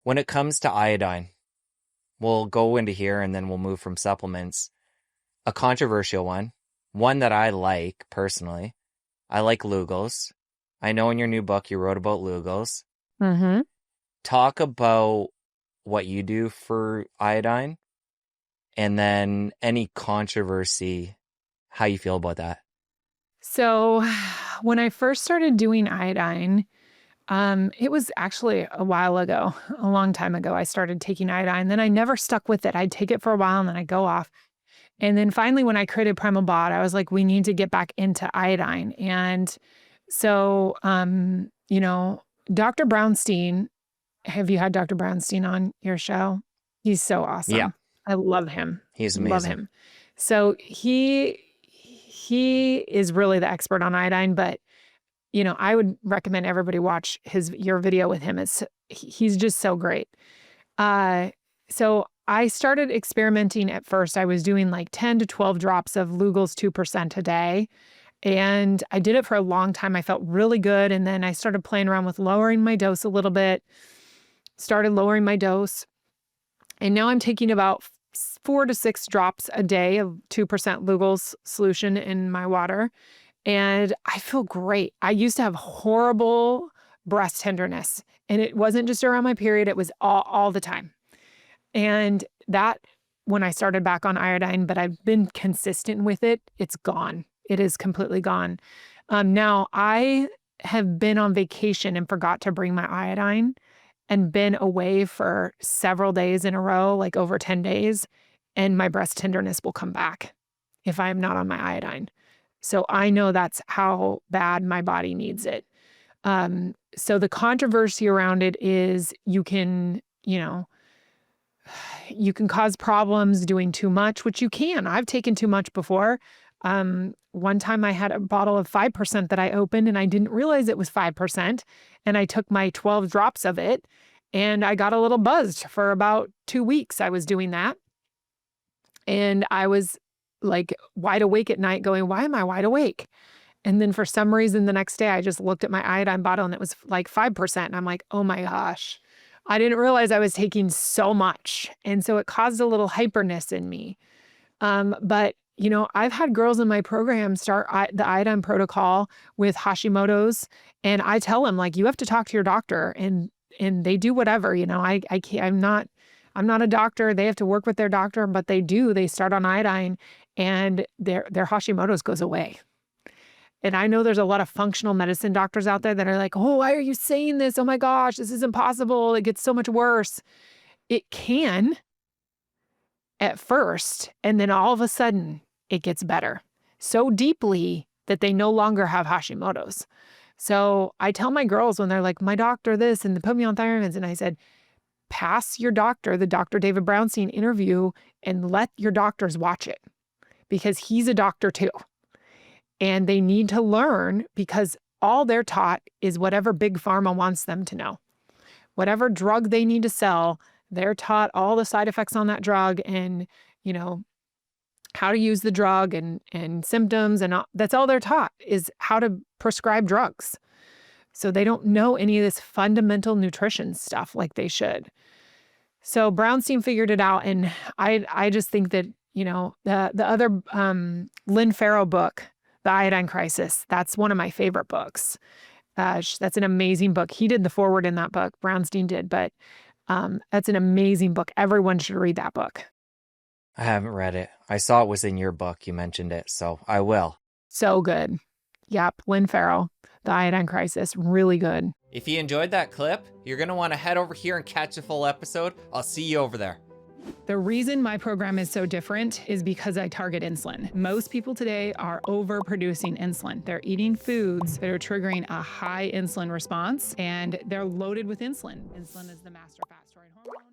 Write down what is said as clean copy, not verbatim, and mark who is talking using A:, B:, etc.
A: When it comes to iodine, we'll go into here and then we'll move from supplements. A controversial one that I like personally. I like Lugol's. I know in your new book you wrote about Lugol's.
B: Mm-hmm.
A: Talk about what you do for iodine and then any controversy, how you feel about that.
B: So when I first started doing iodine, it was actually a while ago, a long time ago, I started taking iodine. Then I never stuck with it. I'd take it for a while and then I'd go off. And then finally, when I created Primal Bod, I was like, we need to get back into iodine. And so, Dr. Brownstein, have you had Dr. Brownstein on your show? He's so
A: Yeah,
B: awesome. I love him.
A: he's
B: Love
A: amazing.
B: him. So he is really the expert on iodine, but I would recommend everybody watch your video with him. He's just so great. So I started experimenting at first. I was doing like 10 to 12 drops of Lugol's 2% a day. And I did it for a long time. I felt really good. And then I started playing around with lowering my dose a little bit, started lowering my dose. And now I'm taking about 4 to 6 drops a day of 2% Lugol's solution in my water. And I feel great. I used to have horrible breast tenderness. And it wasn't just around my period, it was all the time. And that, when I started back on iodine, but I've been consistent with it, it's gone. It is completely gone. Now, I have been on vacation and forgot to bring my iodine and been away for several days in a row, like over 10 days, and my breast tenderness will come back if I am not on my iodine. So I know that's how bad my body needs it. So the controversy around it is you can cause problems doing too much, which you can. I've taken too much before. One time I had a bottle of 5% that I opened and I didn't realize it was 5%. And I took my 12 drops of it and I got a little buzzed for about 2 weeks. I was doing that. And I was like wide awake at night going, why am I wide awake? And then for some reason, the next day I just looked at my iodine bottle and it was like 5%. And I'm like, oh my gosh, I didn't realize I was taking so much. And so it caused a little hyperness in me. But I've had girls in my program start the iodine protocol with Hashimoto's, and I tell them like, you have to talk to your doctor, and they do whatever. I can't. I'm not a doctor. They have to work with their doctor, but they do. They start on iodine, and their Hashimoto's goes away. And I know there's a lot of functional medicine doctors out there that are like, oh, why are you saying this? Oh my gosh, this is impossible. It gets so much worse. It can at first, and then all of a sudden it gets better so deeply that they no longer have Hashimoto's. So I tell my girls when they're like, my doctor this, and they put me on Thyromids, and I said, pass your doctor the Dr. David Brownstein interview and let your doctors watch it, because he's a doctor too. And they need to learn, because all they're taught is whatever big pharma wants them to know. Whatever drug they need to sell, they're taught all the side effects on that drug and, how to use the drug and symptoms. And that's all they're taught, is how to prescribe drugs. So they don't know any of this fundamental nutrition stuff like they should. So Brownstein figured it out. And I just think that, the other Lynn Farrow book, The Iodine Crisis, that's one of my favorite books. That's an amazing book. He did the foreword in that book. Brownstein did, but that's an amazing book. Everyone should read that book.
A: I haven't read it. I saw it was in your book. You mentioned it, so I will.
B: So good. Yep. Lynn Farrow, The Iodine Crisis. Really good.
A: If you enjoyed that clip, you're going to want to head over here and catch the full episode. I'll see you over there.
B: The reason my program is so different is because I target insulin. Most people today are overproducing insulin. They're eating foods that are triggering a high insulin response, and they're loaded with insulin. Insulin is the master fat storing hormone.